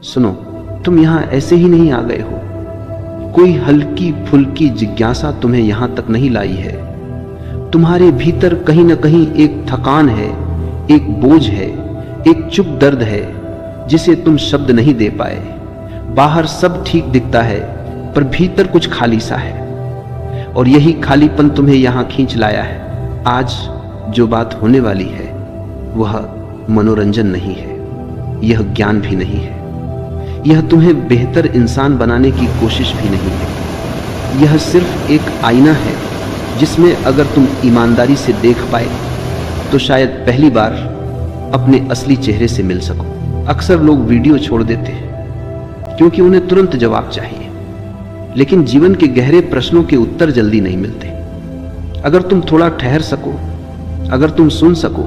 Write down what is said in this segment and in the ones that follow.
सुनो, तुम यहां ऐसे ही नहीं आ गए हो। कोई हल्की फुल्की जिज्ञासा तुम्हें यहां तक नहीं लाई है। तुम्हारे भीतर कहीं ना कहीं एक थकान है, एक बोझ है, एक चुप दर्द है जिसे तुम शब्द नहीं दे पाए। बाहर सब ठीक दिखता है पर भीतर कुछ खाली सा है, और यही खालीपन तुम्हें यहां खींच लाया है। आज जो बात होने वाली है वह मनोरंजन नहीं है, यह ज्ञान भी नहीं है, यह तुम्हें बेहतर इंसान बनाने की कोशिश भी नहीं है। यह सिर्फ एक आईना है जिसमें अगर तुम ईमानदारी से देख पाए तो शायद पहली बार अपने असली चेहरे से मिल सको। अक्सर लोग वीडियो छोड़ देते हैं क्योंकि उन्हें तुरंत जवाब चाहिए, लेकिन जीवन के गहरे प्रश्नों के उत्तर जल्दी नहीं मिलते। अगर तुम थोड़ा ठहर सको, अगर तुम सुन सको,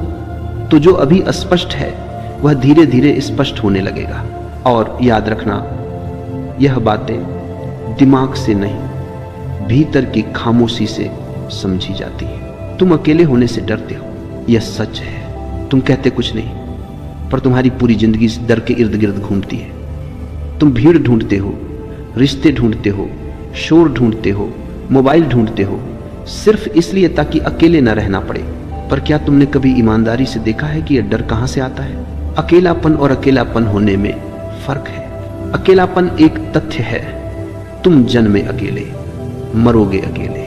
तो जो अभी अस्पष्ट है वह धीरे धीरे स्पष्ट होने लगेगा। और याद रखना, यह बातें दिमाग से नहीं, भीतर की खामोशी से समझी जाती है। तुम अकेले होने से डरते हो, यह सच है। तुम कहते कुछ नहीं, पर तुम्हारी पूरी जिंदगी इस डर के इर्द गिर्द घूमती है। तुम भीड़ ढूंढते हो, रिश्ते ढूंढते हो, शोर ढूंढते हो, मोबाइल ढूंढते हो, सिर्फ इसलिए ताकि अकेले न रहना पड़े। पर क्या तुमने कभी ईमानदारी से देखा है कि यह डर कहां से आता है? अकेलापन और अकेलापन होने में फर्क है। अकेलापन एक तथ्य है, तुम जन्मे अकेले, मरोगे अकेले,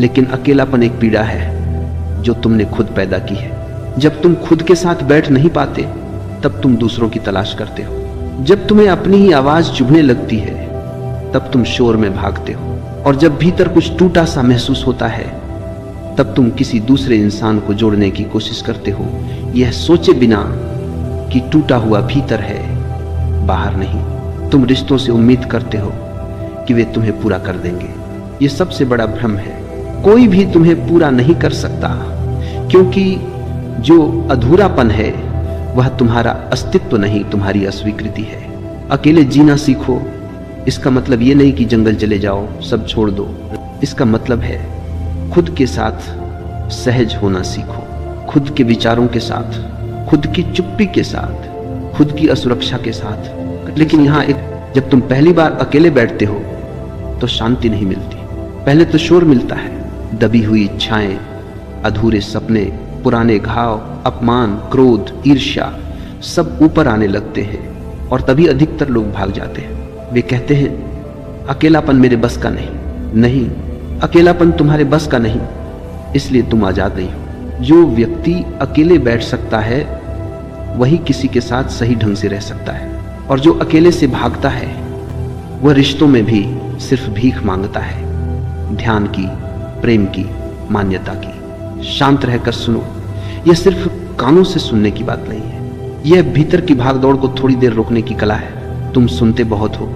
लेकिन अकेलापन एक पीड़ा है जो तुमने खुद पैदा की है। जब तुम खुद के साथ बैठ नहीं पाते तब तुम दूसरों की तलाश करते हो। जब तुम्हें अपनी ही आवाज चुभने लगती है तब तुम शोर में भागते हो। और जब भीतर कुछ टूटा सा महसूस होता है तब तुम किसी दूसरे इंसान को जोड़ने की कोशिश करते हो, यह सोचे बिना कि टूटा हुआ भीतर है, बाहर नहीं। तुम रिश्तों से उम्मीद करते हो कि वे तुम्हें पूरा कर देंगे। यह सबसे बड़ा भ्रम है। कोई भी तुम्हें पूरा नहीं कर सकता, क्योंकि जो अधूरापन है वह तुम्हारा अस्तित्व नहीं, तुम्हारी अस्वीकृति है। अकेले जीना सीखो, इसका मतलब यह नहीं कि जंगल चले जाओ, सब छोड़ दो। इसका मतलब है खुद के साथ सहज होना सीखो, खुद के विचारों के साथ, खुद की चुप्पी के साथ, खुद की असुरक्षा के साथ। लेकिन यहां जब तुम पहली बार अकेले बैठते हो तो शांति नहीं मिलती। पहले तो शोर मिलता है, दबी हुई इच्छाएं, अधूरे सपने, पुराने घाव, अपमान, क्रोध, ईर्ष्या, सब ऊपर आने लगते हैं। और तभी अधिकतर लोग भाग जाते हैं। वे कहते हैं अकेलापन मेरे बस का नहीं। नहीं, अकेलापन तुम्हारे बस का नहीं, इसलिए तुम आजाद नहीं हो। जो व्यक्ति अकेले बैठ सकता है वही किसी के साथ सही ढंग से रह सकता है, और जो अकेले से भागता है वह रिश्तों में भी सिर्फ भीख मांगता है, ध्यान की, प्रेम की, मान्यता की। शांत रहकर सुनो, यह सिर्फ कानों से सुनने की बात नहीं है, यह भीतर की भागदौड़ को थोड़ी देर रोकने की कला है। तुम सुनते बहुत हो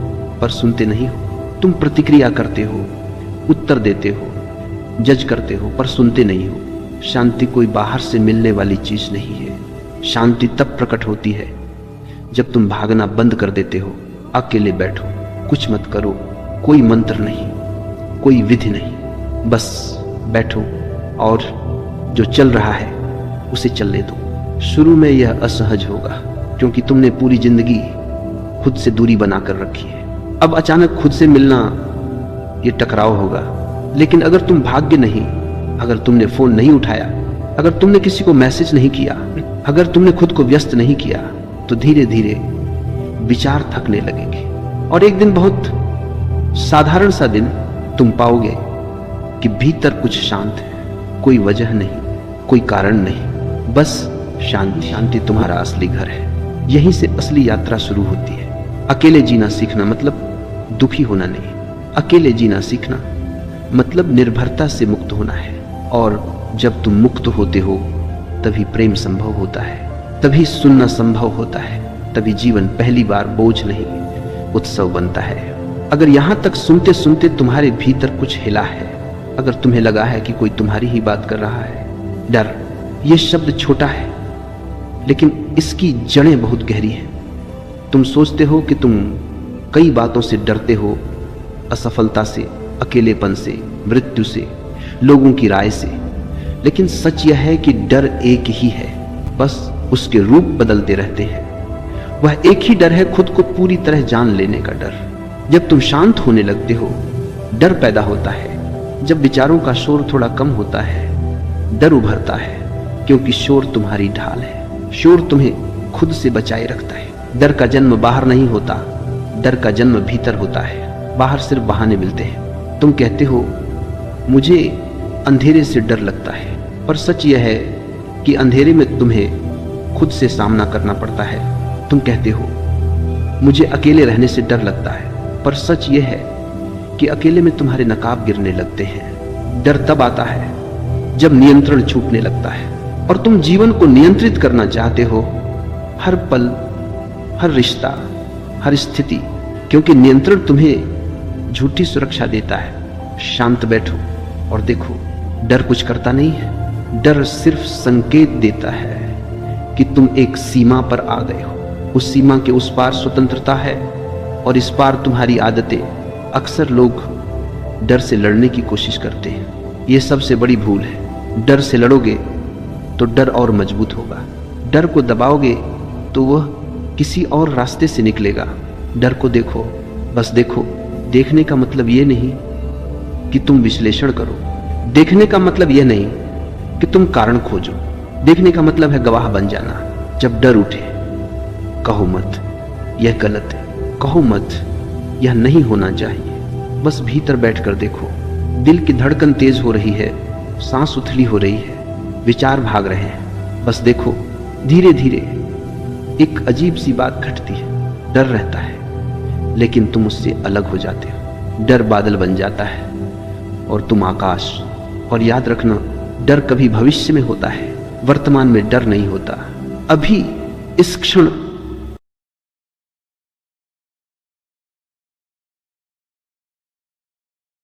पर सुनते नहीं हो। तुम प्रतिक्रिया करते हो, उत्तर देते हो, जज करते हो, पर सुनते नहीं हो। शांति कोई बाहर से मिलने वाली चीज नहीं है। शांति तब प्रकट होती है जब तुम भागना बंद कर देते हो। अकेले बैठो, कुछ मत करो, कोई मंत्र नहीं, कोई विधि नहीं, बस बैठो और जो चल रहा है उसे चलने दो। शुरू में यह असहज होगा क्योंकि तुमने पूरी जिंदगी खुद से दूरी बनाकर रखी है। अब अचानक खुद से मिलना, यह टकराव होगा। लेकिन अगर तुम भाग्य नहीं, अगर तुमने फोन नहीं उठाया, अगर तुमने किसी को मैसेज नहीं किया, अगर तुमने खुद को व्यस्त नहीं किया, तो धीरे धीरे विचार थकने लगेंगे। और एक दिन, बहुत साधारण सा दिन, तुम पाओगे कि भीतर कुछ शांत है, कोई वजह नहीं, कोई कारण नहीं, बस शांति। शांति तुम्हारा असली घर है। यहीं से असली यात्रा शुरू होती है। अकेले जीना सीखना मतलब दुखी होना नहीं, अकेले जीना सीखना मतलब निर्भरता से मुक्त होना है। और जब तुम मुक्त होते हो तभी प्रेम संभव होता है, तभी सुनना संभव होता है, तभी जीवन पहली बार बोझ नहीं उत्सव बनता है। अगर यहां तक सुनते सुनते तुम्हारे भीतर कुछ हिला है, अगर तुम्हें लगा है कि कोई तुम्हारी ही बात कर रहा है, डर, यह शब्द छोटा है लेकिन इसकी जड़ें बहुत गहरी हैं। तुम सोचते हो कि तुम कई बातों से डरते हो, असफलता से, अकेलेपन से, मृत्यु से, लोगों की राय से। लेकिन सच यह है कि डर एक ही है, बस उसके रूप बदलते रहते हैं। वह एक ही डर है, खुद को पूरी तरह जान लेने का डर। जब तुम शांत होने लगते हो, डर पैदा होता है। जब विचारों का शोर थोड़ा कम होता है, डर उभरता है, क्योंकि शोर तुम्हारी ढाल है। शोर तुम्हें खुद से बचाए रखता है। डर का जन्म बाहर नहीं होता, डर का जन्म भीतर होता है। बाहर सिर्फ बहाने मिलते हैं। तुम कहते हो मुझे अंधेरे से डर लगता है, पर सच यह है कि अंधेरे में तुम्हें खुद से सामना करना पड़ता है। तुम कहते हो मुझे अकेले रहने से डर लगता है, पर सच यह है कि अकेले में तुम्हारे नकाब गिरने लगते हैं। डर तब आता है जब नियंत्रण छूटने लगता है और तुम जीवन को नियंत्रित करना चाहते हो, हर पल, हर रिश्ता, हर स्थिति, क्योंकि नियंत्रण तुम्हें झूठी सुरक्षा देता है। शांत बैठो और देखो, डर कुछ करता नहीं है। डर सिर्फ संकेत देता है कि तुम एक सीमा पर आ गए हो। उस सीमा के उस पार स्वतंत्रता है और इस पार तुम्हारी आदतें। अक्सर लोग डर से लड़ने की कोशिश करते हैं। ये सबसे बड़ी भूल है। डर से लड़ोगे तो डर और मजबूत होगा। डर को दबाओगे तो वह किसी और रास्ते से निकलेगा। डर को देखो, बस देखो। देखने का मतलब यह नहीं कि तुम विश्लेषण करो। देखने का मतलब यह नहीं कि तुम कारण खोजो। देखने का मतलब है गवाह बन जाना। जब डर उठे, कहो मत यह गलत है, कहो मत यह नहीं होना चाहिए। बस भीतर बैठकर देखो। दिल की धड़कन तेज हो रही है, सांस उथली हो रही है, विचार भाग रहे हैं। बस देखो, धीरे धीरे एक अजीब सी बात घटती है। डर रहता है, लेकिन तुम उससे अलग हो जाते हो। डर बादल बन जाता है और तुम आकाश। और याद रखना, डर कभी भविष्य में होता है, वर्तमान में डर नहीं होता। अभी इस क्षण